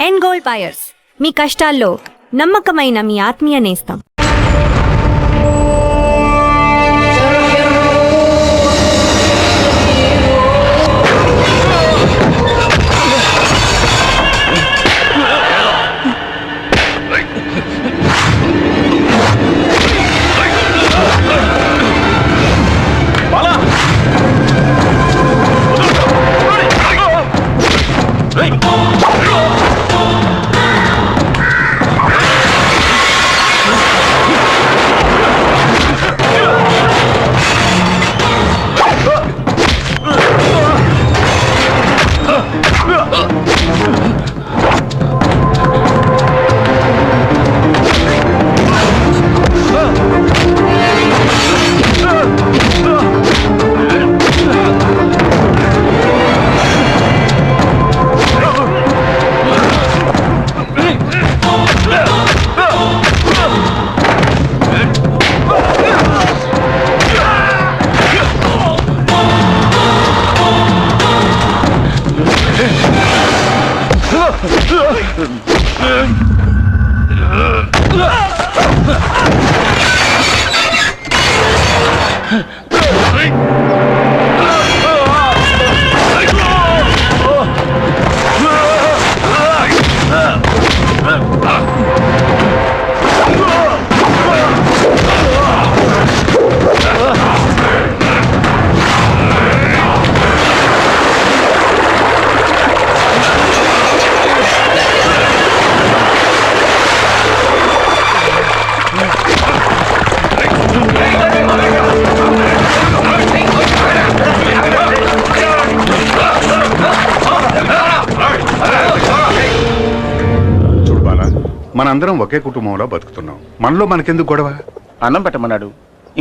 End gold buyers, మీ కష్టాల్లో నమ్మకమైన మీ ఆత్మీయ నేస్తం. మనందరం ఒకే కుటుంబంలో బతుకుతున్నాం. మనలో మనకెందుకు గొడవ? అన్నం పెట్టమన్నాడు,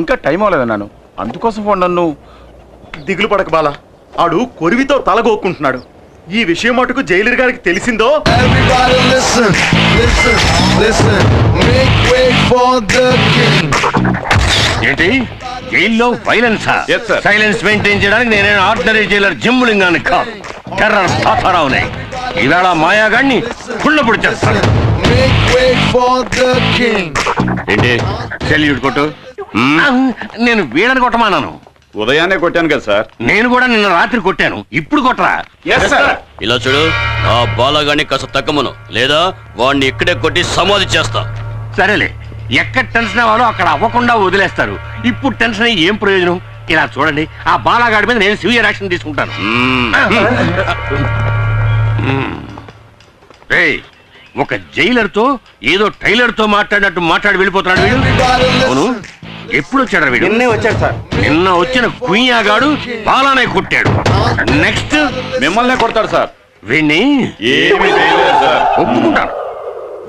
ఇంకా టైం అవ్వలేదన్నాను, అందుకోసం ఫోన్. నన్ను దిగులు పడక బాలా, ఆడు కొరివితో తలగొక్కుంటున్నాడు. ఈ విషయం మటుకు జైలర్ గారికి తెలిసిందో ఏంటి జైల్లో వైలెన్సా? సైలెన్స్ మెయింటైన్ చేయడానికి నేనే ఆర్డినరీ జైలర్ జిమ్ములింగాన్ని కాదు, టెర్రర్ తాతారావునే. ఈవేళ మాయాగాడిని కుళ్ళపొడి చేస్తాను. ఏంటి సెల్యూట్ కొట్టు? నేను వీళ్ళని కొట్టమానాను. ఉదయాన్నే కొట్టాను కదా సార్. నేను కూడా నిన్న రాత్రి కొట్టాను, ఇప్పుడు కొట్టరా? ఇలా చూడు, ఆ బాలగాడిని కాస్త తగ్గమను, లేదా వాడిని ఇక్కడే కొట్టి సమాధి చేస్తా. సరేలే, ఎక్కడ టెన్షన్ అవ్వాలో అక్కడ అవ్వకుండా వదిలేస్తారు. ఇప్పుడు టెన్షన్ అయ్యి ఏం ప్రయోజనం? ఇలా చూడండి, ఆ బాలగాడి మీద నేను సివియర్ యాక్షన్ తీసుకుంటాను. ఒక జైలర్ తో ఏదో టైలర్ తో మాట్లాడినట్టు మాట్లాడి వెళ్ళిపోతున్నాడు వీడు. అవును, ఎప్పుడు వచ్చాడు వీడు? నిన్నే వచ్చాడు సార్. నిన్న వచ్చిన కుయ్యాగాడు బాలానే కొట్టాడు. నెక్స్ట్ మిమ్మల్నే కొడతాడు సార్. వీణ్ణి ఒప్పుకుంటాను.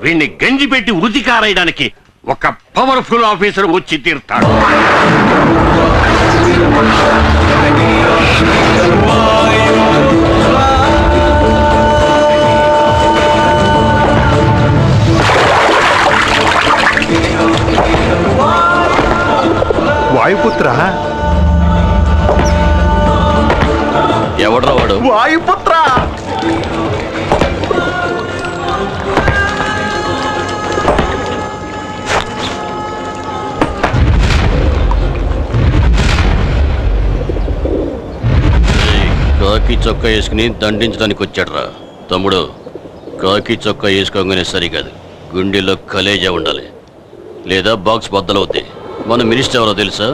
వీణ్ణి గంజి పెట్టి ఉతికారేయడానికి ఒక పవర్ఫుల్ ఆఫీసర్ వచ్చి తీరుతాడు. వాయుపుత్ర? ఎవడ్రా వాడు? వాయుపుత్ర! కాకి చొక్కా వేసుకుని దండించడానికి వచ్చాడురా తమ్ముడు. కాకి చొక్కా వేసుకోగానే సరికాదు, గుండెలో కలేజా ఉండాలి, లేదా బాక్స్ బద్దలవుద్ది. మన మినిస్టర్ ఎవరో తెలుసా?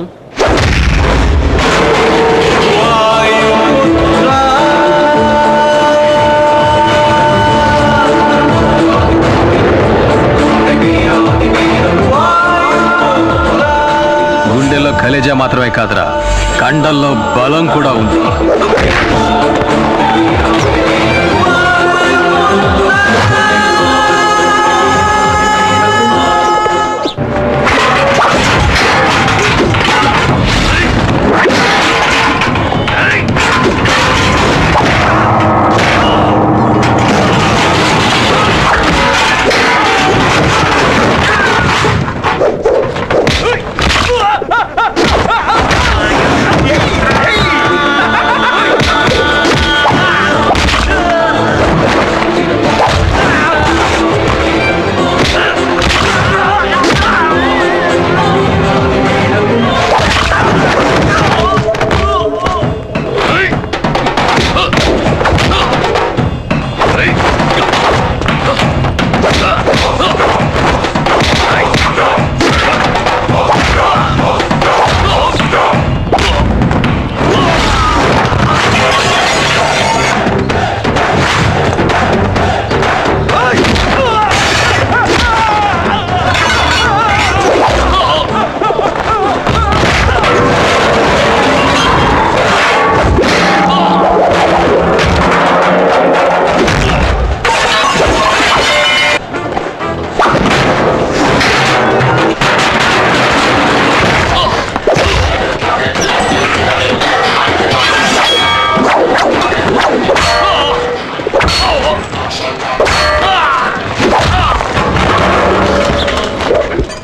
గుండెల్లో కలేజా మాత్రమే కాదురా, కండల్లో బలం కూడా ఉంది.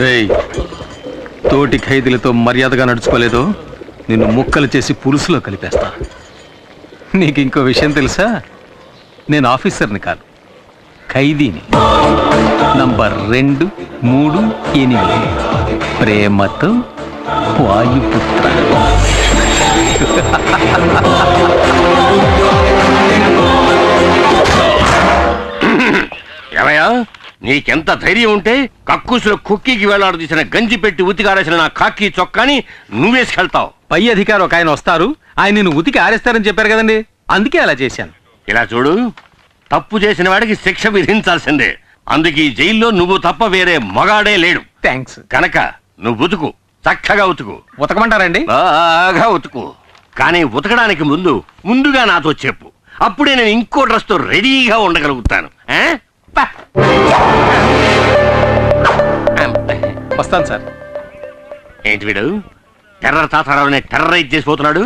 రేయ్, తోటి ఖైదీలతో మర్యాదగా నడుచుకోలేదో నిన్ను ముక్కలు చేసి పులుసులో కలిపేస్తా. నీకు ఇంకో విషయం తెలుసా? నేను ఆఫీసర్ని కాదు, ఖైదీని. నంబర్ 2, 3, 8. ప్రేమతో వాయుపుత్ర. ఏమయ్యా, నీకెంత ధైర్యం ఉంటే కక్కుసులో కుక్కీకి వేలాడదీసిన గంజి పెట్టి ఉతికారేసిన నా కాకి చొక్కాని నువ్వేసుకెళ్తావు? పై అధికారి ఒక ఆయన వస్తారు, ఆయన నిన్ను ఉతికి ఆరేస్తారని చెప్పారు కదండి, అందుకే అలా చేశాను. ఇలా చూడు, తప్పు చేసిన వాడికి శిక్ష విధించాల్సిందే. అందుకే ఈ జైల్లో నువ్వు తప్ప వేరే మగాడే లేడు. థ్యాంక్స్. కనుక నువ్వు ఉతుకు, చక్కగా ఉతుకు, ఉతకమంటారండి? బాగా ఉతుకు. కానీ ఉతకడానికి ముందుగా నాతో చెప్పు, అప్పుడే నేను ఇంకో డ్రెస్ తో రెడీగా ఉండగలుగుతాను. ఆ? పా. వస్తాను సార్. ఏంటి వీడు టెర్రర్ తాతారావునే టెర్రరైజ్ చేసిపోతున్నాడు?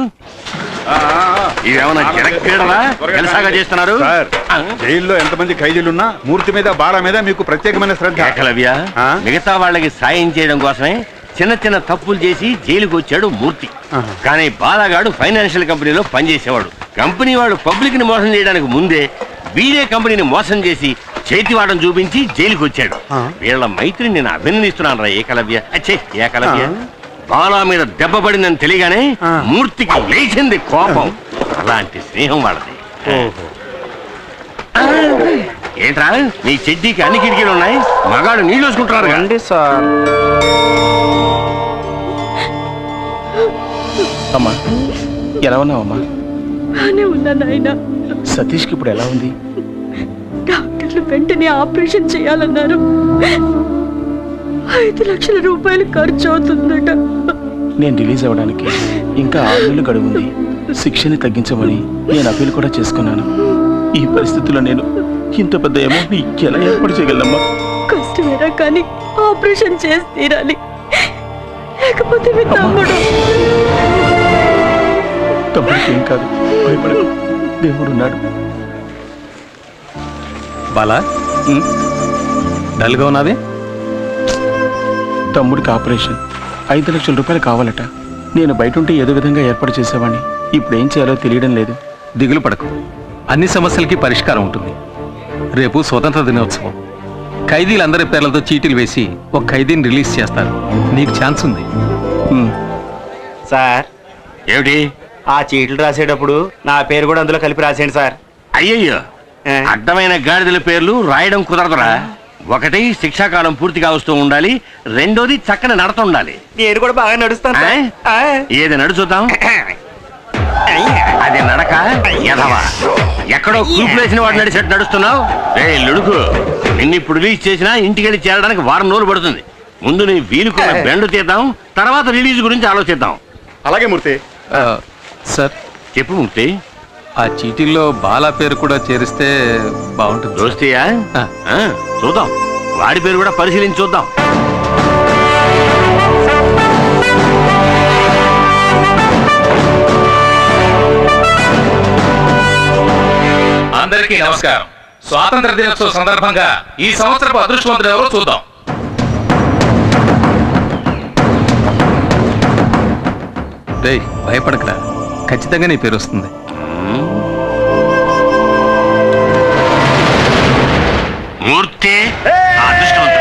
ఇదేమన్నా జనక్రీడలా జలసాగా చేస్తున్నారు? సార్, జైల్లో ఎంతమంది ఖైదీలున్నా మూర్తి మీద బాల మీద మీకు ప్రత్యేకమైన శ్రద్ధ. ఏకలవ్య, ఆ? మిగతా వాళ్ళకి సాయం చేయడం కోసమే చిన్న చిన్న తప్పులు చేసి జైలుకు వచ్చాడు మూర్తి. కానీ బాలగాడు ఫైనాన్షియల్ కంపెనీలో పనిచేసేవాడు. కంపెనీ వాడు పబ్లిక్ ని మోసం చేయడానికి ముందే వీడే కంపెనీని మోసం చేసి చేతివాడని చూపించి జైలుకి వచ్చాడు. వీళ్ళ మైత్రిని నేను అభినందిస్తున్నాను రా ఏకలవ్య. అచ్చే ఏకలవ్య, బాలా మీద దెబ్బ పడిందని తెలియగానే మూర్తికి లేచింది కోపం. అలాంటి స్నేహం వాళ్ళది. ఏంట్రా నీ చెడ్డీకి అన్ని కిటికీలు ఉన్నాయి, మగాడు నీళ్ళు వేసుకుంటున్నారు కండి సార్. అమ్మా ఎలా ఉన్నావమ్మా? బానే ఉన్నా నాయన. సతీష్కి ఇప్పుడు ఎలా ఉంది? డాక్టర్లు వెంటనే ఆపరేషన్ చేయాలన్నారు. 5 లక్షల రూపాయలు ఖర్చు అవుతుందట. నేను రిలీజ్ అవ్వడానికి ఇంకా 6 నెలలు గడువు ఉంది. శిక్షని తగ్గించమని నేను అప్పీల్ కూడా చేసుకున్నాను. ఈ పరిస్థితుల్లో నేను ఇంత పెద్ద అమౌంట్ ఎలా ఏర్పాటు చేయగలమ్మా? కష్టమేరా కానీ ఆపరేషన్ చేసి తీరాలి, లేకపోతే మీ తమ్ముడికి ఏం కాదు, భయపడకు, దేవుడున్నాడు. బాలా, డల్గా ఉన్నది. తమ్ముడికి ఆపరేషన్ 5 లక్షల రూపాయలు కావాలట. నేను బయట ఉంటే ఏదో విధంగా ఏర్పాటు చేసేవాడిని. ఇప్పుడు ఏం చేయాలో తెలియడం లేదు. దిగులు పడకు, అన్ని సమస్యలకి పరిష్కారం ఉంటుంది. రేపు స్వతంత్ర దినోత్సవం. ఖైదీలందరి పేర్లతో చీటీలు వేసి ఒక ఖైదీని రిలీజ్ చేస్తారు. నీకు ఛాన్స్ ఉంది. సార్, ఏమిటి? ఆ చీట్లు రాసేటప్పుడు నా పేరు కూడా అందులో కలిపి రాసేయండి సార్. అయ్యయ్యో, అడ్డమైన గాడిదల పేర్లు రాయడం కుదరదురా. ఒకటి శిక్షాకాలం పూర్తిగా వస్తూ ఉండాలి, రెండోది చక్కని నడత ఉండాలి. నేను కూడా బాగా నడుస్తాను సార్. ఏది నడుచుద్దాం? అది నడక ఎదవా, ఎక్కడో కూపులేసిన వాడు నడిచేట్టు నడుస్తున్నావు. లుడుకు, నిన్ను ఇప్పుడు రిలీజ్ చేసినా ఇంటికెళ్ళి చేరడానికి 1 వారం రోజులు పడుతుంది. ముందు నీ వీలుకున్న బెండు తీద్దాం, తర్వాత రిలీజ్ గురించి ఆలోచిద్దాం. అలాగే మూర్తి. సార్ చెప్పు మూర్తి. ఆ చీటీల్లో బాలా పేరు కూడా చేరిస్తే బాగుంటుంది. దోస్తీయా? చూద్దాం, వాడి పేరు కూడా పరిశీలించి చూద్దాం. అందరికీ నమస్కారం. స్వాతంత్ర దినోత్సవ సందర్భంగా ఈ సంవత్సరపు అదృష్టవంతులు ఎవరో చూద్దాం. రేయ్, భయపడకరా, ఖచ్చితంగా నీ పేరు వస్తుంది. మూర్తి అదృష్టవంతుడు.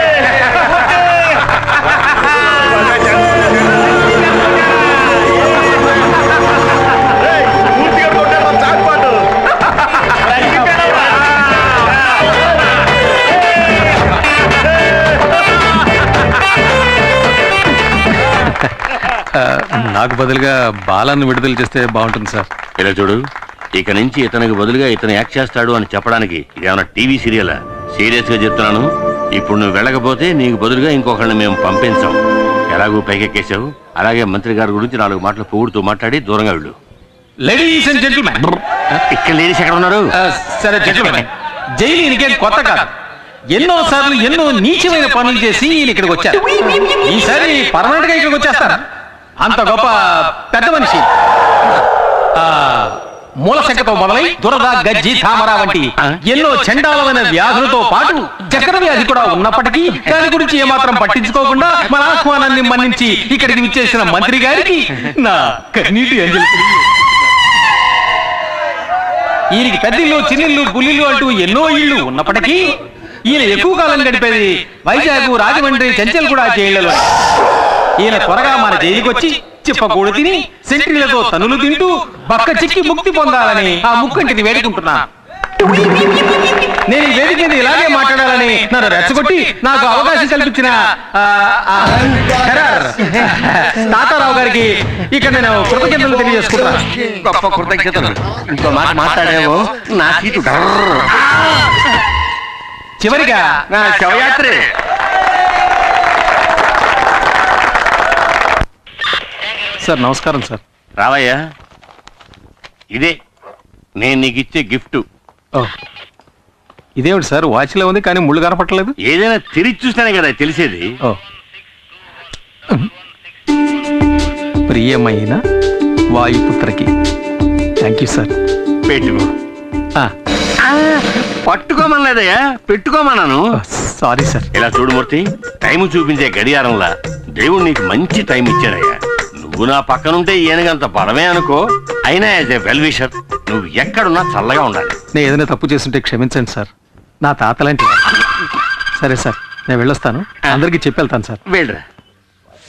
నాకు బదులుగా బాలాన్ని విడుదల చేస్తే బాగుంటుంది సార్. ఇలా చూడు, ఇక నుంచి ఇతనికి బదులుగా ఇతను యాక్ట్ చేస్తాడు అని చెప్పడానికి ఇదేమన్నా టీవీ సీరియలా? సీరియస్ గా చెప్తున్నాను. ఇప్పుడు నువ్వు వెళ్ళకపోతే నీకు బదులుగా ఇంకొకరిని మేము పంపించాం. ఎలాగూ పైకెక్కేశావు, అలాగే మంత్రి గారి గురించి 4 మాటలు పొగుడుతూ మాట్లాడి దూరంగా వెళ్ళు. లేడీస్ అండ్ జెంటిల్మెన్, ఇక్కడ లేడీస్ ఎక్కడ ఉన్నారు? సరే జెంటిల్మెన్, జైలు ఈయనకేం కొత్త కాదు. ఎన్నో సార్లు ఎన్నో నీచమైన పనులు చేసి ఈయన ఇక్కడికి వచ్చారు. ఈసారి పర్మనెంట్ గా ఇక్కడికి వచ్చేస్తారా? అంత గొప్ప పెద్ద మనిషి. మూలశంకతో మొదలై దురద గజ్జి తామర వంటి ఎన్నో చండాలమైన వ్యాధులతో పాటు చక్కెర వ్యాధి కూడా ఉన్నప్పటికీ దాని గురించి ఏమాత్రం పట్టించుకోకుండా మన ఆహ్వానాన్ని మన్నించి ఇక్కడికి విచ్చేసిన మంత్రి గారికి నా కన్నీటి అంజలి. ఈయనకి పెద్దిల్లు చిన్నిల్లు బుల్లిల్లు అంటూ ఎన్నో ఇళ్ళు ఉన్నప్పటికీ ఈయన ఎక్కువ కాలం గడిపేది వైజాగ్ రాజమండ్రి చెంచల్ కూడా జైళ్లలో. ఈయన త్వరగా మన జైలుకొచ్చి చిప్పకూడు తిని సెంట్రీలతో తనులు తింటూ బక్క చిక్కి ముక్తి పొందాలని ఆ ముక్కంటిని వేడుకుంటున్నా. నేను ఈ వేదిక మీద ఇలాగే మాట్లాడాలని నన్ను రెచ్చగొట్టి నాకు అవకాశం కల్పించిన తాతారావు గారికి ఇక్కడ నేను కృతజ్ఞతలు తెలియజేసుకుంటున్నా. గొప్ప కృతజ్ఞతలు. ఇంకో మాట మాట్లాడేవో నా సీటు డర్ర్. చివరిగా నా శవయాత్రే. సార్ నమస్కారం సార్. రావయ్యా, ఇదే నేను నీకు ఇచ్చే గిఫ్ట్. ఇదేమిటి సార్ వాచ్లో ఉంది కానీ ముళ్ళు కనపట్టలేదు? ఏదైనా తిరిగి చూస్తేనే కదా తెలిసేది. ప్రియమైన వాయుపుత్రకి థ్యాంక్ యూ సార్. పెట్టుకో. పట్టుకోమనలేదయ్యా, పెట్టుకోమన్నాను. Sorry sir. ఇలా చూడు మూర్తి, టైం చూపించే గడియారంలా దేవుడు నీకు మంచి టైం ఇచ్చాడయ్యా. నువ్వు నా పక్కనుంటే ఈయనకంత పడమే అనుకో. అయినా యాజ్ ఎ వెల్ విషర్ నువ్వు ఎక్కడున్నా చల్లగా ఉండాలి. నేను ఏదైనా తప్పు చేస్తుంటే క్షమించండి సార్. నా తాతలాంటి. సరే సార్, నేను వెళ్ళొస్తాను. అందరికీ చెప్పి వెళ్తాను సార్. వెళ్ళరా.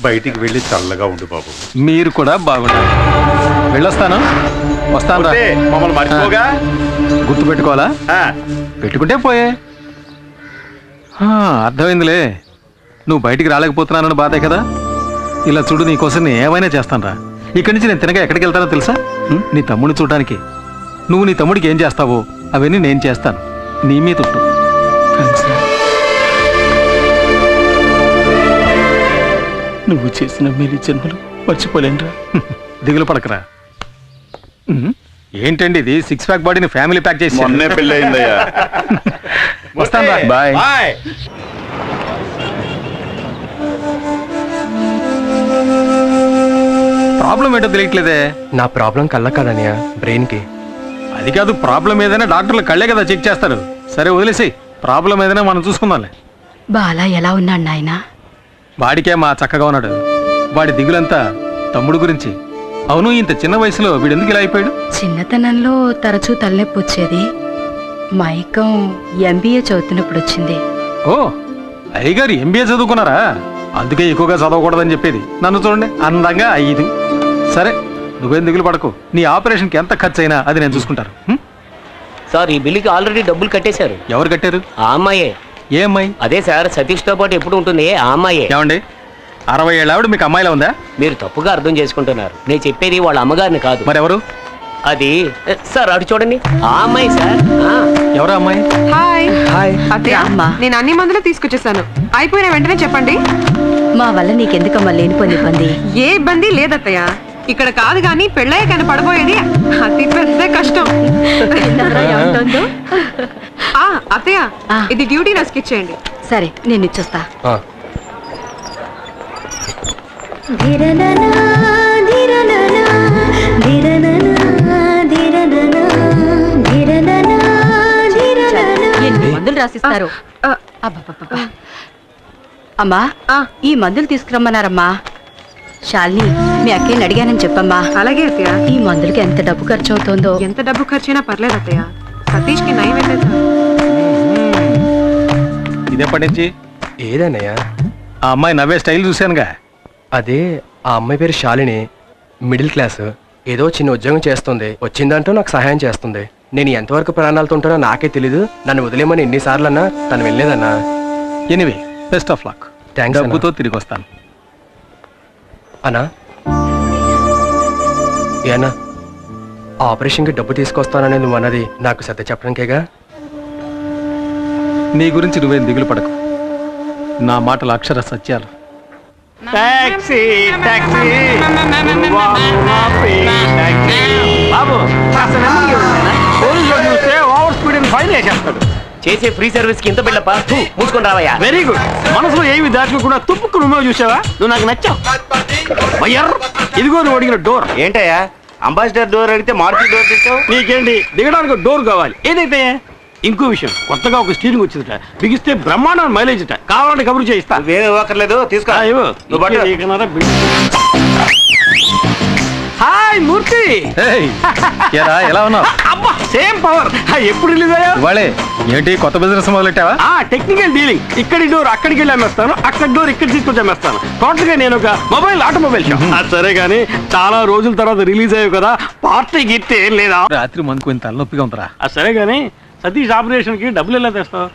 బయటికి వెళ్ళి చల్లగా ఉండు బాబు. మీరు కూడా బాగుండాలి. వెళ్ళొస్తాను. వస్తాను. మమ్మల్ని మర్చిపోగా. గుర్తు పెట్టుకోవాలా? పెట్టుకుంటే పోయే. అర్థమైందిలే. నువ్వు బయటికి రాలేకపోతున్నానని బాధే కదా. ఇలా చూడు, నీకోసం నేను ఏమైనా చేస్తాను రా. ఇక్కడి నుంచి నేను తినగా ఎక్కడికి వెళ్తానో తెలుసా? నీ తమ్ముడిని చూడడానికి. నువ్వు నీ తమ్ముడికి ఏం చేస్తావో అవన్నీ నేను చేస్తాను. నీ మీద ఉంటు. నువ్వు చేసిన మేలు జన్మలు మర్చిపోలేనురా. దిగులు పడకరా. ఏంటండి ఇది? 6 ప్యాక్ బాడీని ఫ్యామిలీ ప్యాక్ చేసి మొన్నే పెళ్ళి అయిందయ్యా. వస్తాను రా. బాయ్. ప్రాబ్లం ఏంటో తెలియట్లేదే. నా ప్రాబ్లం కళ్ళ కదనియా, బ్రెయిన్ కి. అది కాదు, ప్రాబ్లం ఏదైనా డాక్టర్లు కళ్ళే కదా చెక్ చేస్తారు. సరే వదిలేసి, ప్రాబ్లం ఏదైనా మనం చూసుకుందాంలే. బాలా ఎలా ఉన్నాడు నాయనా? వాడికే మా చక్కగా ఉన్నాడు. వాడి దిగులంతా తమ్ముడు గురించి. అవును, ఇంత చిన్న వయసులో వీడెందుకు ఇలా అయిపోయాడు? చిన్నతనంలో తరచూ తలనొప్పి వచ్చేది. మైకం ఎంబీఏ చదువుతున్నప్పుడు వచ్చింది. ఓ, అయ్యగారు ఎంబీఏ చదువుకున్నారా? అందుకే ఎక్కువగా చదవకూడదని చెప్పేది. నన్ను చూడండి, అందంగా 5. సరే, నువ్వేం దిగులు పడకు. నీ ఆపరేషన్కి ఎంత ఖర్చు అయినా అది నేను చూసుకుంటాను. సార్, ఈ బిల్లుకి ఆల్రెడీ డబ్బులు కట్టేశారు. ఎవరు కట్టారు? ఆ అమ్మాయే. ఏ అమ్మాయి? అదే సార్, సతీష్ తో పాటు ఎప్పుడు ఉంటుంది ఆ అమ్మాయే. ఏమండి, 60 ఏళ్ళ ఆవిడ మీకు అమ్మాయిలా ఉందా? మీరు తప్పుగా అర్థం చేసుకుంటున్నారు. నేను చెప్పేది వాళ్ళ అమ్మగారిని కాదు. మరెవరు? అది సార్, అటు చూడండి, ఆ అమ్మాయి సార్. ఎవరు అమ్మాయి? హాయ్ అత్తయ్య, నేను అన్ని మందులు తీసుకొచ్చేసాను. అయిపోయిన వెంటనే చెప్పండి. మా వల్ల నీకెందుకమ్మా లేనిపోని ఇబ్బంది? ఏ ఇబ్బంది లేదత్తయ్య. ఇక్కడ కాదు గాని పెళ్ళయ్య కానీ పడబోయేది అతి పెద్ద కష్టం. అత్తయ్య, ఇది డ్యూటీ నర్స్కి ఇచ్చేయండి. సరే, నేను ఇచ్చొస్తా. ఎన్ని మందులు రాసిస్తారు? అమ్మా, ఈ మందులు తీసుకురమ్మన్నారమ్మా. శాలిని, మీ అక్కయ్యని అడిగానని చెప్పమ్మా. అలాగే అత్తయ్య. ఈ మందులకి ఎంత డబ్బు ఖర్చు అవుతుందో? ఎంత డబ్బు ఖర్చైనా పర్లేదు అత్తయ్య. సతీష్కి నయం అయితే. ఇదెప్పటి నుంచి? ఏదన్నయ్యా? ఆ అమ్మాయి నవ్వే స్టైల్ చూశానుగా. అదే, ఆ అమ్మాయి పేరు శాలిని. Middle class. ఏదో చిన్న ఉద్యోగం చేస్తుంది. వచ్చిందంటూ నాకు సహాయం చేస్తుంది. నేను ఎంతవరకు ప్రాణాలతో ఉంటానో నాకే తెలీదు. నన్ను వదిలేమని ఎన్నిసార్లు అన్నా తను వెళ్ళలేదన్నా. Anyway, best of luck. Thanks. డబ్బుతో తిరిగి వస్తాను. అన్నా, ఏనా ఆపరేషన్కి డబ్బు తీసుకొస్తానని నువ్వు అన్నది నాకు సత్య చెప్పడానికేగా? నీ గురించి నువ్వేం దిగులు పడకు. నా మాటలు అక్షర సత్యాలు. చేసే ఫ్రీ సర్వీస్ కి ఇంత బిళ్ళప్ప. మూసుకొని రావయ్యా. Very good. మనసులో ఏమి దాచుకోకుండా తుప్పుకు నువ్వే చూసావా? నువ్వు నాకు నచ్చావు. ఇదిగో నువ్వు అడిగిన డోర్. ఏంటయ్యా, అంబాసిడర్ డోర్ అడిగితే మారుతి డోర్ తెచ్చావు. నీకేంటి దిగడానికి డోర్ కావాలి ఏదైతే. ఇంకో విషయం, కొత్తగా ఒక స్టీరింగ్ వచ్చిందట, బిగిస్తే బ్రహ్మాండం మైలేజ్ అట. కావాలంటే కబురు చేయిస్తా. వేరే ఇవ్వక్కర్లేదు, తీసుకో. నువ్వు పట్టు. హాయ్ మూర్తి. ఎలా ఉన్నావు? అబ్బా సేమ్ పవర్. ఎప్పుడు రిలీజ్ అయ్యా? ఇవాళే ఏంటి కొత్త బిజినెస్ మొదలెట్టావా? Technical dealing. ఇక్కడి డోర్ అక్కడికి వెళ్ళి అమ్మేస్తాను, అక్కడి డోర్ ఇక్కడ తీసుకొచ్చి అమ్మేస్తాను. టోటల్ గా నేను ఒక ఆటోమొబైల్ షాప్. సరే గానీ చాలా రోజుల తర్వాత రిలీజ్ అయ్యావు కదా, పార్టీ గిట్టే లేదా? రాత్రి మందుకు కొంత తలనొప్పిగా ఉందిరా. సరే గానీ సతీష్ ఆపరేషన్ కి డబ్బులు ఎలా తెస్తావు?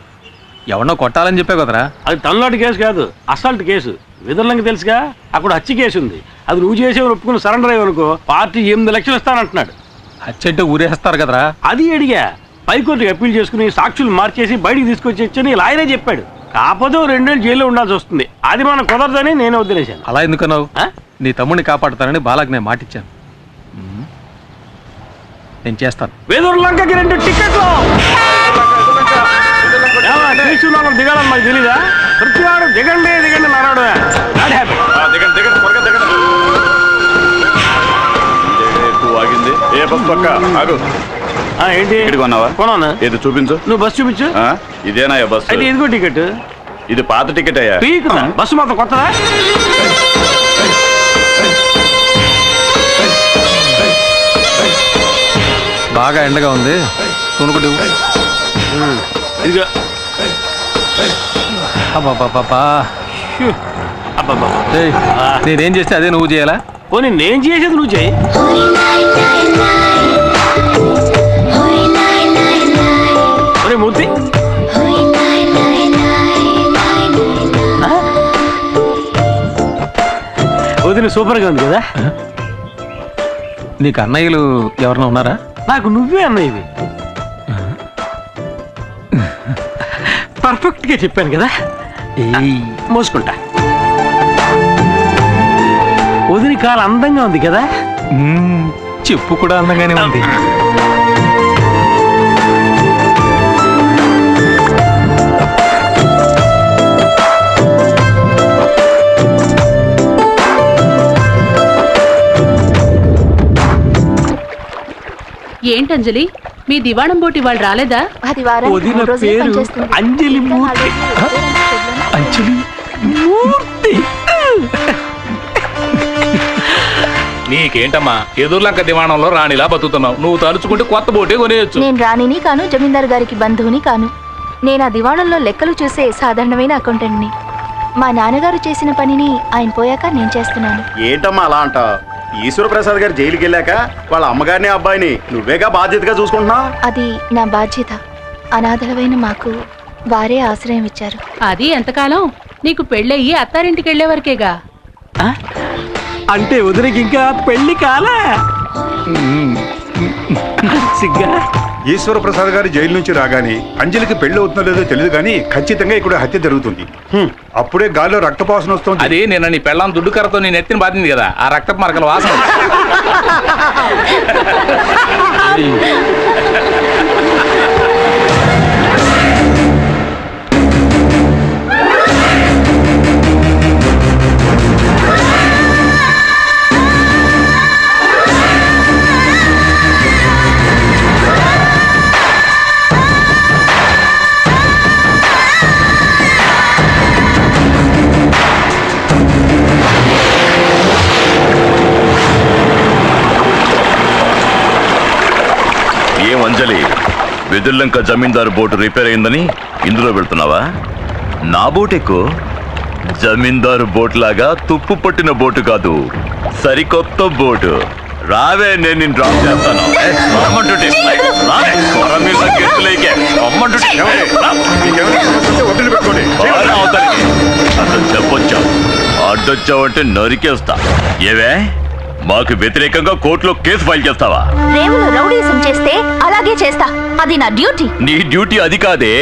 ఎవరినో కొట్టాలని చెప్పే కదరా. అది తమిళనాడు కేసు కాదు, అసాల్ట్ కేసు. విదర్లంగా తెలుసుగా, అక్కడ హత్య కేసు ఉంది. అది నువ్వు చేసేవారు ఒప్పుకుని సరెండర్ అయ్యనుకో పార్టీ 8 లక్షలు ఇస్తానంటున్నాడు. హత్యంటే ఊరేస్తారు కదరా. అది అడిగా. పైకోర్టుకి అప్పీల్ చేసుకుని సాక్షులు మార్చేసి బయటికి తీసుకొచ్చి లాయరే చెప్పాడు. కాకపోతే 2 ఏళ్ళు జైల్లో ఉండాల్సి వస్తుంది. అది మనం కుదరదని నేను వదిలేశాను. అలా ఎందుకన్నావు? నీ తమ్ముడిని కాపాడుతానని బాలాకి నేను మాటిచ్చాను. నేను చేస్తాను. వేదూరులంకకి 2 టికెట్లు. దిగాలని మాకు తెలీదా? ప్రతివాడు దిగండి దిగండి నారాడు. ఆగింది. ఏ బస్ పక్క ఆగు. ఏంటి కొన్నావా? కొనా? ఏది చూపించు. నువ్వు బస్సు చూపించు. ఇదేనా బస్? అయితే ఇదిగో టికెట్. ఇది పాత టికెట్ అయ్యా. బస్సు మాత్రం కొత్తదా? బాగా ఎండగా ఉంది, కొనుక్కుంటు. ఇదిగో. నేనేం చేస్తే అదే నువ్వు చేయాలా? పోనీ నేను చేసేది నువ్వు చేయి. మూర్తి వదిన సూపర్గా ఉంది కదా. నీకు అన్నయ్యలు ఎవరైనా ఉన్నారా? నాకు నువ్వే అన్నయ్యవి. పర్ఫెక్ట్ గా చెప్పాను కదా. మోసుకుంటా. వదిన కాలు అందంగా ఉంది కదా. చెప్పు కూడా అందంగానే ఉంది. ఏంటంజలి, మీ దివాణం బోటి వాళ్ళు రాలేదా? వదిన పేరు అంజలి మూర్తి. అంజలి మూర్తి. నీకేంటమ్మా ఎదుర్లంక దివాణంలో రాణిలా బతుకుతున్నావు. నువ్వు తలుచుకుంటే కొత్త బోటే కొనేయచ్చు. నేను రాణిని కాను, జమీందారు గారికి బంధువుని కాను. నేను ఆ దివాణంలో లెక్కలు చూసే సాధారణమైన అకౌంటెంట్ని. మా నాన్నగారు చేసిన పనిని ఆయన పోయాక నేను చేస్తున్నాను. ఏంటమ్మా అలా అంట? ఈశ్వర ప్రసాద్ గారు జైలుకి వెళ్ళాక వాళ్ళ అమ్మగారిని అబ్బాయిని నువ్వేగా బాధ్యతగా చూసుకుంటున్నావు. అది నా బాధ్యత. అనాథలమైన మాకు వారే ఆశ్రయం ఇచ్చారు. అది ఎంతకాలం? నీకు పెళ్ళయ్యి అత్తారింటికి వెళ్లే వరకేగా. అంటే వదినకి ఇంకా పెళ్లి కాలా? సిగ్గా. ఈశ్వర ప్రసాద్ గారి జైలు నుంచి రాగానే అంజలికి పెళ్లి అవుతుందో లేదో తెలియదు కానీ ఖచ్చితంగా ఇక్కడ హత్య జరుగుతుంది. అప్పుడే గాల్లో రక్తపాసన వస్తుంది. అది నిన్న నీ పెళ్ళాం దుడ్డు కర్రతో నీ నెత్తిని బాధింది కదా, ఆ రక్తపు మరకల వాసన. అంజలి, వెదుర్లంక జమీందారు బోటు రిపేర్ అయిందని ఇందులో వెళ్తున్నావా? నా బోట్ ఎక్కువ. జమీందారు బోట్ లాగా తుప్పు పట్టిన బోటు కాదు, సరికొత్త బోటు. రావే, నేను నిన్ను డ్రాప్ చేస్తాను. చెప్పొచ్చా? అడ్డొచ్చావంటే నరికేస్తా. ఏవే, మాకు వ్యతిరేకంగా కోర్టులో కేసు ఫైల్ చేస్తావా? రేవులో రౌడీసం చేస్తే అలాగే చేస్తా. అది నా డ్యూటీ. నీ డ్యూటీ అది కాదే,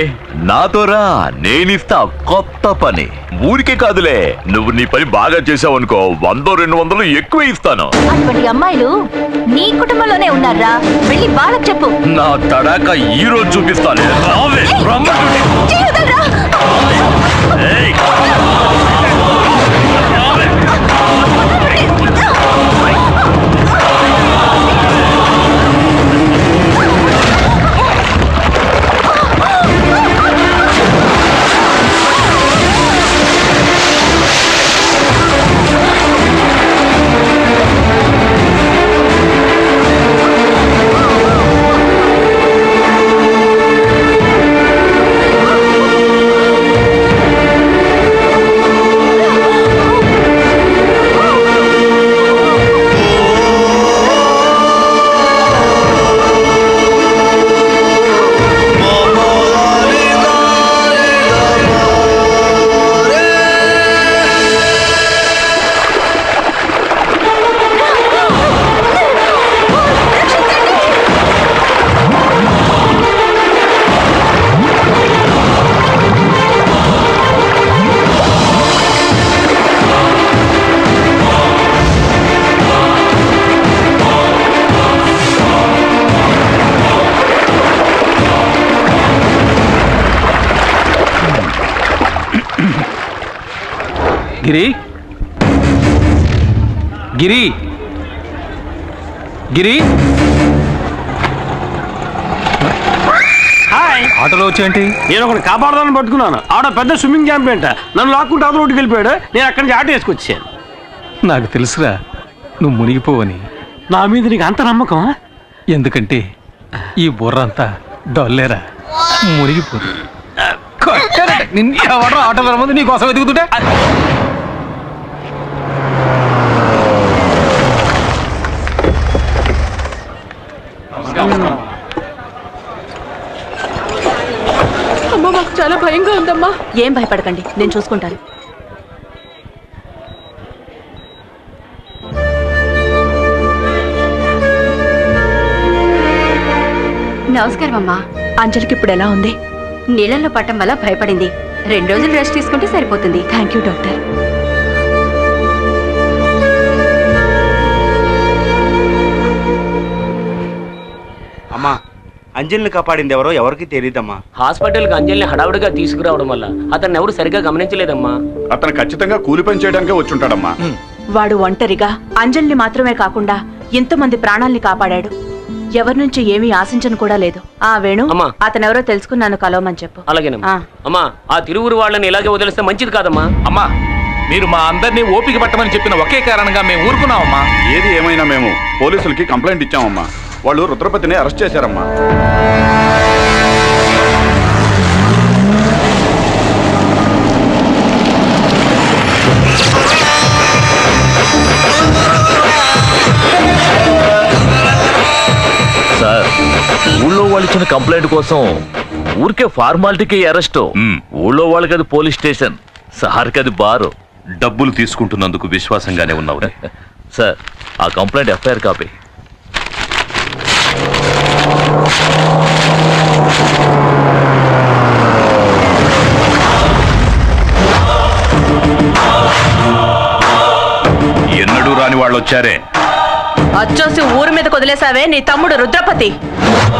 నాతోరా, నేనిస్తా కొత్త పని. ఊరికే కాదులే, నువ్వు నీ పని బాగా చేసావనుకో 100-200 ఎక్కువ ఇస్తాను. అటువంటి అమ్మాయిలు నీ కుటుంబంలోనే ఉన్నారా? వెళ్ళి బాలకు చెప్పు. నా తడాక ఈ రోజు చూపిస్తాను. గిరి గిరి గిరి ఆటోలో వచ్చేంటి? నేను ఒకటి కాపాడదాన్ని పట్టుకున్నాను. ఆడ పెద్ద స్విమ్మింగ్ ఛాంపియన్ నన్ను లాక్కుంటే అవతల రోడ్డుకి వెళ్ళిపోయాడు. నేను అక్కడి నుంచి ఆటో వేసుకొచ్చాను. నాకు తెలుసురా నువ్వు మునిగిపోవని. నా మీద నీకు అంత నమ్మకం? ఎందుకంటే ఈ బుర్ర అంతా డొల్లేరా, మునిగిపోదు. ఎవడో ఆటోలో ముందు నీ కోసం వెతుకుతుంటే అమ్మా మాకు చాలా భయంగా ఉందమ్మా. ఏం భయపడకండి, నేను చూసుకుంటాను. నమస్కారం అమ్మా. అంజలికి ఇప్పుడు ఎలా ఉంది? నీళ్ళల్లో పట్టం వల్ల భయపడింది. 2 రోజులు రెస్ట్ తీసుకుంటే సరిపోతుంది. Thank you doctor. అమ్మా, అంజలిని కాపాడింది ఎవరో ఎవరికి తెలియదమ్మా. హాస్పిటల్కి అంజలిని హడావుడిగా తీసుకురావడం వల్ల అతన్ని ఎవరు సరిగా గమనించలేదమ్మా. అతను ఖచ్చితంగా కూలి పని చేయడానికే వచ్చుంటాడమ్మా. వాడు ఒంటరిగా అంజలిని మాత్రమే కాకుండా ఎంతమంది ప్రాణాల్ని కాపాడాడు. ఎవరి నుంచి ఏమీ ఆశించను కూడా లేదు. ఆ వేణు, అతనెవరో తెలుసుకున్నాను, కలవమని చెప్పు. అలాగేనమ్మా. అమ్మా, ఆ తిరువురు వాళ్ళని ఇలాగే వదిలేస్తే మంచిది కాదమ్మా. అమ్మా, మీరు మా అందరినీ ఓపిక పట్టమని చెప్పిన ఒకే కారణంగా మేము ఊరుకున్నామమ్మా. ఏది ఏమైనా మేము పోలీసులకి కంప్లైంట్ ఇచ్చామమ్మా. వాళ్ళు రుద్రపతిని అరెస్ట్ చేశారమ్మా. సార్, ఊళ్ళో వాళ్ళు ఇచ్చిన కంప్లైంట్ కోసం ఊరికే ఫార్మాలిటీకి అరెస్ట్. ఊళ్ళో వాళ్ళకి అది పోలీస్ స్టేషన్, సార్కి అది బారు. డబ్బులు తీసుకుంటున్నందుకు విశ్వాసంగానే ఉన్నావు సార్. ఆ కంప్లైంట్ ఎఫ్ఐఆర్ కాపీ. ఎన్నడూ రాని వాళ్ళు వచ్చారే. అచ్చోసి ఊరి మీద వదిలేసావే నీ తమ్ముడు రుద్రపతి.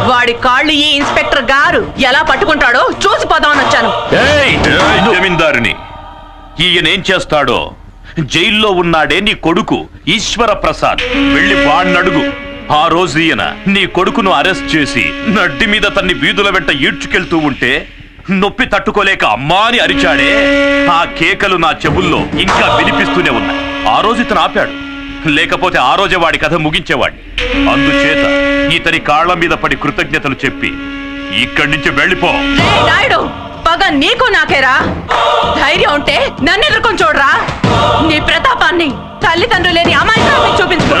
వాడి కాళ్ళు ఈ ఇన్స్పెక్టర్ గారు ఎలా పట్టుకుంటాడో చూసిపోదామని వచ్చాను. జమీందారుని ఈయనేం చేస్తాడో. జైల్లో ఉన్నాడే నీ కొడుకు ఈశ్వర ప్రసాద్, వెళ్ళి వాణ్ణడుగు. ఆ రోజు ఈయన నీ కొడుకును అరెస్ట్ చేసి నడ్డి మీద తన్ని వీధుల వెంట ఈడ్చుకెళ్తూ ఉంటే నొప్పి తట్టుకోలేక అమ్మా అని అరిచాడే. ఆ కేకలు నా చెవుల్లో ఇంకా వినిపిస్తూనే ఉన్నాయి. ఆ రోజు ఇతను ఆపాడు, లేకపోతే ఆ రోజే వాడి కథ ముగించేవాడిని. అందుచేత ఇతని కాళ్ల మీద పడి కృతజ్ఞతలు చెప్పి ఇక్కడి నుంచి వెళ్ళిపో. నాయుడు, పగ నీకు నాకేరా. ధైర్యం ఉంటే నన్ను ఎదుర్కొని చూడరా. నీ ప్రతాపాన్ని తల్లిదండ్రులు లేని అమాయకాన్ని చూపించు.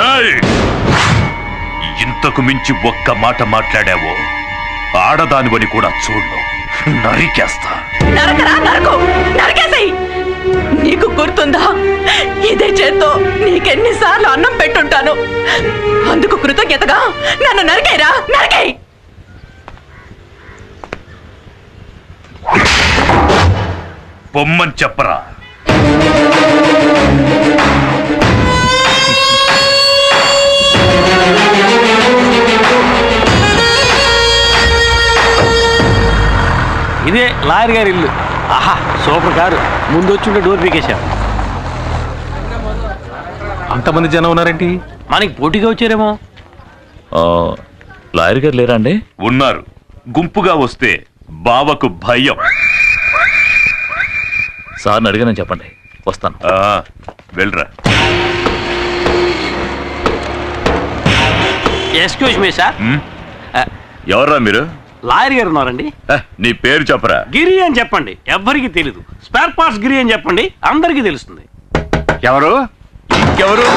ఇంతకు మించి ఒక్క మాట మాట్లాడావో ఆడదానివని కూడా చూడు, నరికేస్తా. నరకరా, నరకు, నరికేసేయ్. నీకు గుర్తుందా, ఇదే చేత్తో నీకెన్నిసార్లు అన్నం పెట్టుంటాను. అందుకు కృతజ్ఞతగా నన్ను నరికేరా, నరికేయ్. పొమ్మని చెప్పరా. ఇదే లాయర్ గారి ఇల్లు. ఆహా, సూపర్ కారు. ముందు వచ్చి డోర్ పీకేశారు. అంతమంది జనం ఉన్నారేంటి? మనకి పోటీగా వచ్చారేమో. లాయర్ గారు లేరా అండి? ఉన్నారు. గుంపుగా వస్తే బావకు భయం. సార్ని అడిగానని చెప్పండి, వస్తాను. వెళ్ళరా. Excuse me sir. ఎవర్రా మీరు? లాయర్ గారు ఉన్నారండి. నీ పేరు చెప్పరా. గిరి అని చెప్పండి, ఎవ్వరికి తెలీదు. స్పేర్ పార్ట్స్ గిరి అని చెప్పండి, అందరికీ తెలుస్తుంది. ఎవరు? ఇంకెవరు?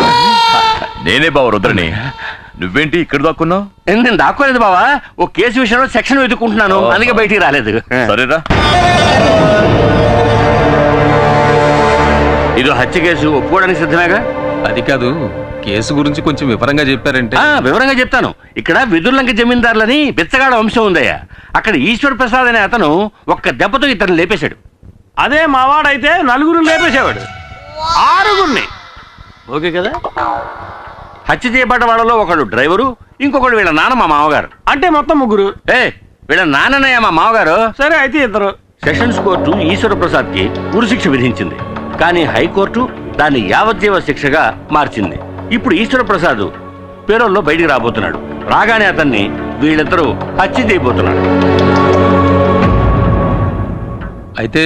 నేనే బావ రుద్రని. నువ్వేంటి ఇక్కడ దాక్కున్నావు? నేను దాక్కోలేదు బావా, ఓ కేసు విషయంలో సెక్షన్ వెతుక్కుంటున్నాను, అందుకే బయటికి రాలేదు. సరేరా. ఇదో హత్య కేసు, ఒప్పుకోవడానికి సిద్ధమేగా? అది కాదు, కేసు గురించి కొంచెం వివరంగా చెప్పారంటే. వివరంగా చెప్తాను. ఇక్కడ విదుర్లంక జమీందారులని బిచ్చగాడ వంశం ఉందయ్యా. అక్కడ ఈశ్వర్ ప్రసాద్ అనే అతను ఒక్క దెబ్బతో ఇతను లేపేశాడు. అదే మావాడైతే 4 లేపేసేవాడు, 6. ఓకే కదా? హత్య చేయబడ్డ వాళ్ళలో ఒకడు డ్రైవరు, ఇంకొకడు వీళ్ళ నాన్న మా మామగారు. అంటే మొత్తం 3. వీళ్ళ నాన్ననయ్య మా మామగారు. సరే అయితే 2. సెషన్స్ కోర్టు ఈశ్వర ప్రసాద్ కి ఉరిశిక్ష విధించింది. కానీ హైకోర్టు దాన్ని యావజ్జీవ శిక్షగా మార్చింది. ఇప్పుడు ఈశ్వర ప్రసాద్ పేరోల్లో బయటికి రాబోతున్నాడు. రాగానే అతన్ని వీళ్ళిద్దరూ హత్య చేయబోతున్నాడు. అయితే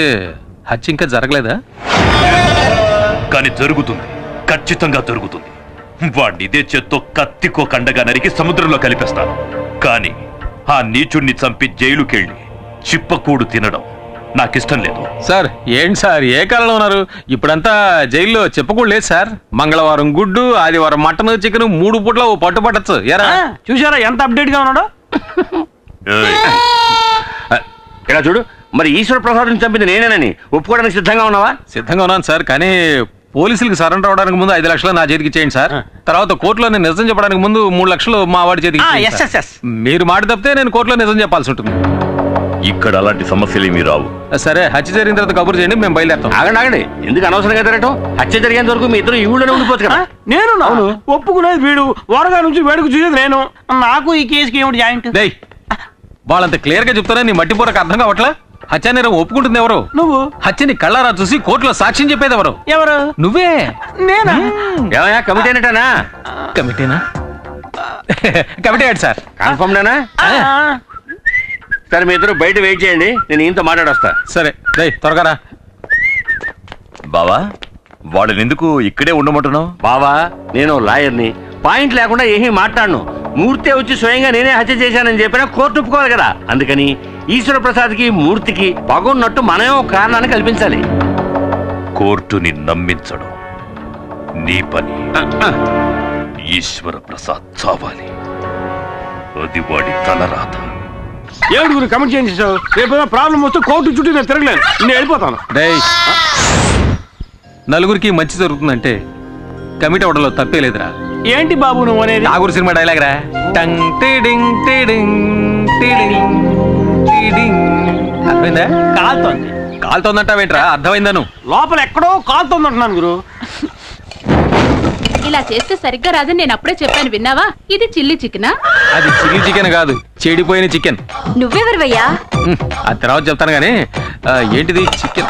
హత్య ఇంకా జరగలేదా? కానీ జరుగుతుంది, ఖచ్చితంగా జరుగుతుంది. వాడిని ఇదే చేత్తో కత్తికో కండగా నరికి సముద్రంలో కలిపేస్తాను. కానీ ఆ నీచుణ్ణి చంపి జైలుకెళ్ళి చిప్పకూడు తినడం నాకిష్టం లేదు. సార్ ఏంటి సార్ ఏ కాలంలో ఉన్నారు? ఇప్పుడంతా జైల్లో చెప్పకూడదు లేదు సార్. మంగళవారం గుడ్డు, ఆదివారం మటన్, చికెన్ 3 పూట్ల ఓ పట్టు పట్టచ్చు. ఎరా చూసారా ఎంత అప్డేట్ గా ఉన్నాడో? ఇలా చూడు, మరి ఈశ్వర ప్రసాద్ చంపింది నేనేనని ఒప్పుకోవడానికి సిద్ధంగా ఉన్నావా? సిద్ధంగా ఉన్నాను సార్, కానీ పోలీసులకు సరెండర్ అవడానికి ముందు 5 లక్షలు నా చేతికి ఇచ్చేయండి సార్. తర్వాత కోర్టులో నేను నిజం చెప్పడానికి ముందు 3 లక్షలు మా వాడి చేతికి ఇచ్చేయండి సార్. మీరు మాట తప్పితే నేను కోర్టులో నిజం చెప్పాల్సి ఉంటుంది. ఇక్కడ అలాంటి సమస్యలు ఏమీ రావు. సరే, హత్య జరిగిన తర్వాత కబురు చేయండి, మేము బయలుదేరుతాం. ఆగండి, ఎందుకు అనవసరంగా తిరగటం? హత్య జరిగేంత వరకు మీ ఇద్దరు ఈ ఊళ్ళోనే ఉండిపోవచ్చు కదా. నేను ఒప్పుకునేది వీడు, వరగా నుంచి వేడుకు చూసేది నేను. నాకు ఈ కేసుకి ఏమిటి జాయింట్? వాళ్ళంత క్లియర్ గా చెప్తానే నీ మట్టిపూరకు అర్థం కావట్లా? హత్య నేరం ఒప్పుకుంటుంది ఎవరు? నువ్వు. హత్యని కళ్ళారా చూసి కోర్టులో సాక్ష్యం చెప్పేది ఎవరు? ఎవరు? నువ్వే. నేనా? ఏమయ్యా, కమిటీనేటనా? కమిటీనా? Committee sir. కన్ఫర్మ్ నేనా? సరే, మీ ఇద్దరు బయట వెయిట్ చేయండి, నేను ఈయనతో మాట్లాడొస్తా. సరే త్వరగా రా. బావా, వాళ్ళని ఎందుకు ఇక్కడే ఉండమంటున్నావు? బావా, నేను లాయర్ని, పాయింట్ లేకుండా ఏమీ మాట్లాడను. మూర్తి వచ్చి స్వయంగా నేనే హత్య చేశానని చెప్పినా కోర్టు ఒప్పుకోవాలి కదా. అందుకని ఈశ్వర ప్రసాద్కి మూర్తికి పగున్నట్టు మనమే ఒక కారణాన్ని కల్పించాలి. కోర్టుని నమ్మించడం నీ పని. ఈశ్వర ప్రసాద్ చావాలి, అది వాడి తలరాత. ఏడుగురు కమిట్ చేయించావు. రేపు ప్రాబ్లం వస్తే కోర్టు చుట్టూ నేను తిరగలేను, నేను వెళ్ళిపోతాను. నలుగురికి మంచి జరుగుతుందంటే కమిటీ అవడంలో తప్పే లేదురా. ఏంటి బాబు నువ్వు అనేది? నాగూరు సినిమా డైలాగ్ రా. టంగ్ టిడింగ్ టిడింగ్ టిడింగ్ టిడింగ్. అర్థమైందా? కాలుతోంది. కాలుతోందంటావేంట్రా? అర్థమైందా? నువ్వు లోపల ఎక్కడో కాలుతోందంటున్నాను గురు. ఇలా చేస్తే సరిగ్గా రాదని నేను అప్పుడే చెప్పాను, విన్నావా? ఇది చిల్లీ చికెనా? అది చిల్లీ చికెన్ కాదు, చెడిపోయిన చికెన్. నువ్వెవరివయ్యా? ఆ తర్వాత చెప్తాను గానీ ఏంటిది చికెన్?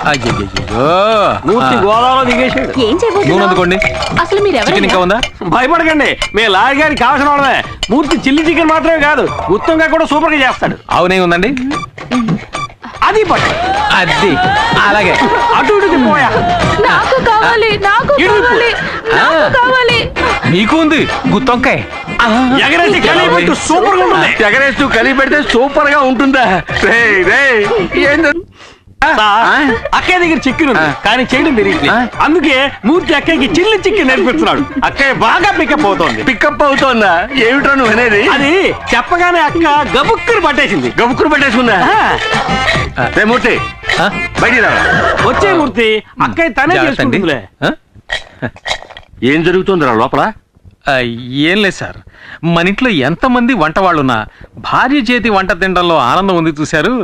గోదావరిలో దిగేసాడు. ఏం చేయబోతున్నావు? నూనె అందుకోండి. అసలు మీరు చికెన్ ఇంకా ఉందా? భయపడకండి, మీ లాయర్ గారికి కావాల్సిన వాళ్ళమే. మూర్తి చిల్లీ చికెన్ మాత్రమే కాదు, గుత్తంగా కూడా సూపర్ గా చేస్తాడు. అవునే ఉందండి, అది పట్టు. అది అలాగే అటు ఇటు పోయా. నాకు కావాలి, నాకు కావాలి, నాకు కావాలి. నీకు ఉంది గుత్తొంకాయ. ఎగరేసి కలిపి సూపర్ గా ఉంటుంది. ఎగరేస్తూ కలిపి పెడితే సూపర్ గా ఉంటుందా? అక్కయ్య దగ్గర చికెన్ ఉంది, కానీ చేయడం తెలియట్లేదు. అందుకే మూర్తి అక్కయ్యకి చిల్లి చికెన్ నేర్పిస్తున్నాడు. అక్కయ్య బాగా పికప్ అవుతోంది. పికప్ అవుతోందా? ఏమిట్రా నువ్వు అనేది? అది చెప్పగానే అక్క గబుక్కుని పట్టేసింది. గబుక్కుని పట్టేసుకుందా? మూర్తి బయటికి రా. వచ్చే మూర్తి, అక్కయ్య తనే చేసుకుంటుందిలే. ఏం జరుగుతుందిరా లోపల? ఏం లేదు సార్, మన ఇంట్లో ఎంతమంది వంట వాళ్ళున్నా భార్య చేతి వంట తినడంలో ఆనందం ఉంది చూశారు,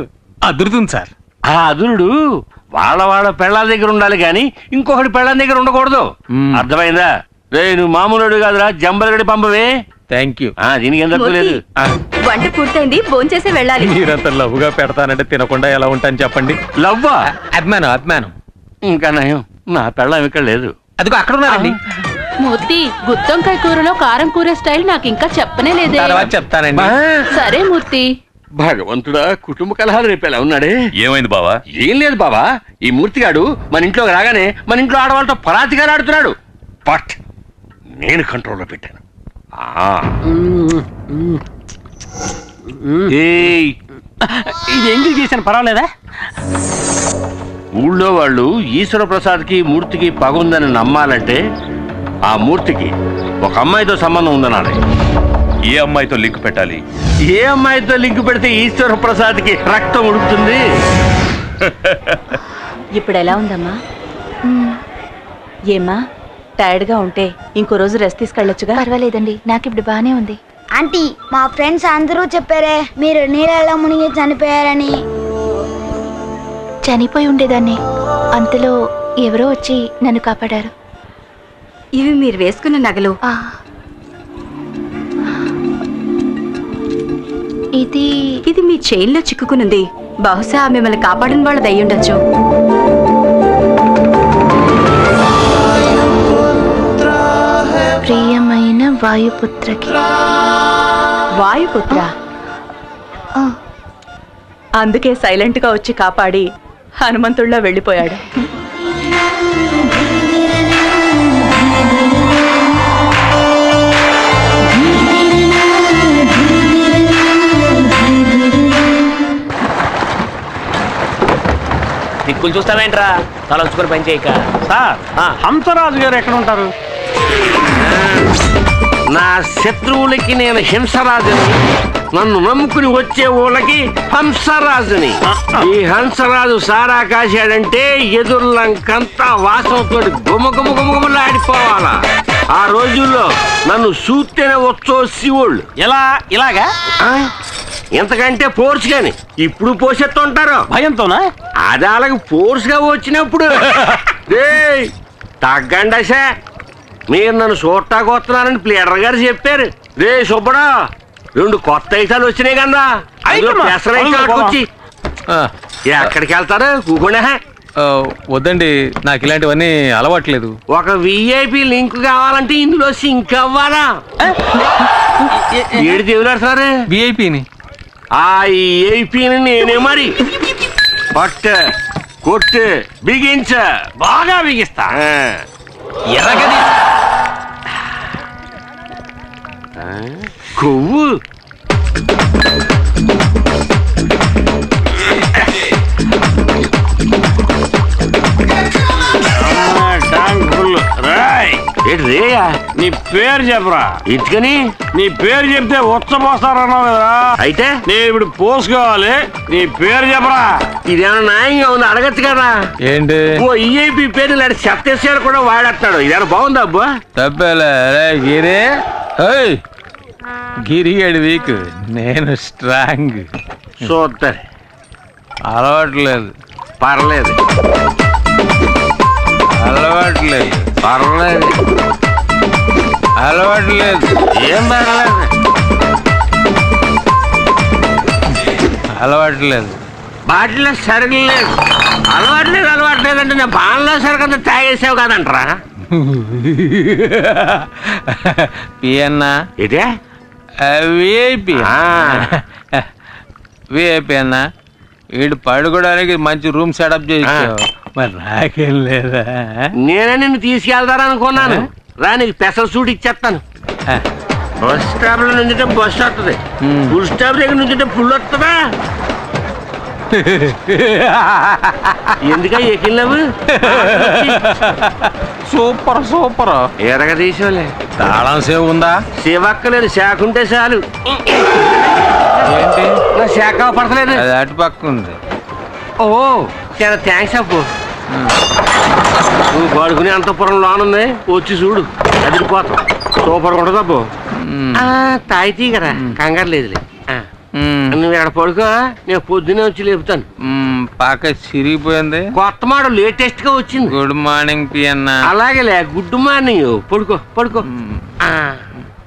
అదురుతుంది సార్. ఆ అదురుడు వాళ్ళ పెళ్ళాల దగ్గర ఉండాలి కానీ ఇంకొకటి పెళ్ళాల దగ్గర ఉండకూడదు. అర్థమైందా? రే, నువ్వు మామూలుడు కాదురా, జంబలగడి పంపవే. Thank you. దీనికి ఏం తక్కువ లేదు. వంట పూర్తయింది, భోంచేసి వెళ్ళాలి. మీరంత లవ్వుగా పెడతానంటే తినకుండా ఎలా ఉంటాను చెప్పండి. లవ్వా? అభిమానం. ఇంకా నయం, నా పెళ్ళం ఇక్కడ లేదు. అదిగో అక్కడ ఉన్నారండి. మూర్తి, గుత్తొంకాయ కూరలో కారం కూర స్టైల్ నాకు ఇంకా చెప్పనే లేదే. తర్వాత చెప్తానండి. సరే మూర్తి. భగవంతుడా, కుటుంబ కలహాలు రేపేలా ఉన్నాడే. ఏమైంది బావా? ఏం లేదు బావా, ఈ మూర్తిగాడు మన ఇంట్లోకి రాగానే మన ఇంట్లో ఆడవాళ్ళతో పరాతిగా ఆడుతున్నాడు. బట్ నేను కంట్రోల్లో పెట్టాను. ఇది ఎంజాయ్ చేశాను, పర్వాలేదా? ఊళ్ళో వాళ్ళు ఈశ్వర ప్రసాద్కి మూర్తికి పగుందని నమ్మాలంటే ఆ మూర్తికి ఒక అమ్మాయితో సంబంధం ఉందనాలి. ఏ అమ్మాయితో లింక్ పెట్టాలి? ఏ అమ్మాయితో లింక్ పెడితే ఈశ్వర ప్రసాద్కి రక్తం ఉడుకుతుంది? ఇప్పుడు ఎలా ఉందమ్మా? ఏమ్మా, టైర్డ్ గా ఉంటే ఇంకో రోజు రెస్ట్ తీసుకెళ్ళొచ్చుగా. పర్వాలేదండి, నాకు ఇప్పుడు బానే ఉంది. ఆంటీ, మా ఫ్రెండ్స్ అందరూ చెప్పారే మీరు నీళ్ళలో మునిగి చనిపోయారని. చనిపోయి ఉండేదాన్ని, అంతలో ఎవరో వచ్చి నన్ను కాపాడారు. ఇవి మీరు వేసుకున్న నగలు. ఇది మీ చైన్లో చిక్కుకునుంది. బహుశా మిమ్మల్ని కాపాడిన వాళ్ళది అయ్యుండొచ్చు. వాయుపుత్రకి. వాయుపుత్ర అందుకే సైలెంట్ గా వచ్చి కాపాడి హనుమంతుడిలో వెళ్ళిపోయాడు. దిక్కులు చూస్తావేంట్రా తలంచుకొని పని చేయక. సార్ హంసరాజు గారు ఎక్కడ ఉంటారు? నా శత్రువులకి నేను హింసరాజుని, నన్ను నమ్ముకుని వచ్చే ఊళ్ళకి హంసరాజుని. ఈ హంసరాజు సారా కాశాడంటే ఎదుర్లంకంతా వాసనతో గుమగుమగుమగుమలాడిపోవాలా. ఆ రోజుల్లో నన్ను చూస్తేనే వచ్చో శివుళ్ళు. ఇలాగా ఎంతకంటే ఫోర్స్ గాని ఇప్పుడు పోసెత్తుంటారు భయంతోనా? అది అలాగే ఫోర్స్ గా వచ్చినప్పుడు తగ్గండి. మీరు నన్ను చూడటానికి వస్తున్నానని ప్లేడర్ గారు చెప్పారు. రే సుబ్బడా, 2 కొత్త ఐటాలు వచ్చినాయి కదా, వచ్చి ఎక్కడికి వెళ్తారు? కూకుండా వద్దండి, నాకు ఇలాంటివన్నీ అలవాట్లేదు. ఒక విఐపి లింక్ కావాలంటే ఇందులో సింక్ అవ్వాలా? ఏడు దేవులాడు సార్ విఐపిని. ఆ విఐపిని నేనే మరి పట్టు కొట్టు బిగించ బాగా బిగిస్తా. ఎరగది కొవ్వు రేయా నీ పేరు చెప్పరా. ఇటుకని నీ పేరు చెప్తే ఉచ్చపోస్తారన్నావు కదా, అయితే నేను ఇప్పుడు పోసుకోవాలి. నీ పేరు చెప్పరా. ఇదేమన్నా న్యాయంగా ఉంది? అడగచ్చు కదా. ఏంటి ఓ ఈఐపి పేరు లాంటి చెత్తేసాడు కూడా వాడేస్తాడు. ఇదేనా బాగుందా అబ్బా? తప్పేలే గిరి. గిరిగాడు వీక్, నేను స్ట్రాంగ్. చూద్దాం. అలవాట్లేదు. పర్లేదు. అలవాట్లేదు. పర్లేదు. అలవాట్లేదు. ఏం పర్లేదు. అలవాట్లేదు. బాటిలో సరిగ్లేదు. అలవాట్లేదు అంటే నేను బాణలో సరిగ్గా తాగేసావు కదంటరా. పియన్నా ఇదే విఐపి. విఐపి అన్నా, వీడు పడుకోవడానికి మంచి రూమ్ సెటప్ చేయించావు. మరి నాకేం లేదా? నేనే నిన్ను తీసుకెళ్తారనుకున్నాను. రా, నీకు స్పెషల్ సూట్ ఇచ్చేస్తాను. బస్ స్టాప్ లో నుంచుంటే బస్సు వస్తుంది, ఫుల్ స్టాప్ దగ్గర నుంచుంటే ఫుల్ వస్తుందా? ఎందుక ఎక్కినవు? Super super. ఎరగ తీసేవాళ్ళే. తాళం సేవ్ ఉందా? సేవక్కలేదు, శాఖ ఉంటే చాలు. ఏంటి నా శాఖ పడతలేదు. అది అటు పక్క ఉంది. ఓ చాలా థ్యాంక్స్ అప్పు. నువ్వు పడుకునే అంతపురం లోనుంది, వచ్చి చూడు, అదిరిపోతాం. సూపర్గా ఉంటుంది అప్పు. తాయితీ కదా, కంగారు లేదులే. నువ్వు ఎక్కడ పడుకో, నేను పొద్దునే వచ్చి లేపుతాను. పాక చిరిగిపోయింది. కొత్త మోడల్ లేటెస్ట్ గా వచ్చింది. Good morning Piyanna. అలాగేలే, గుడ్ మార్నింగ్. పడుకో పడుకో.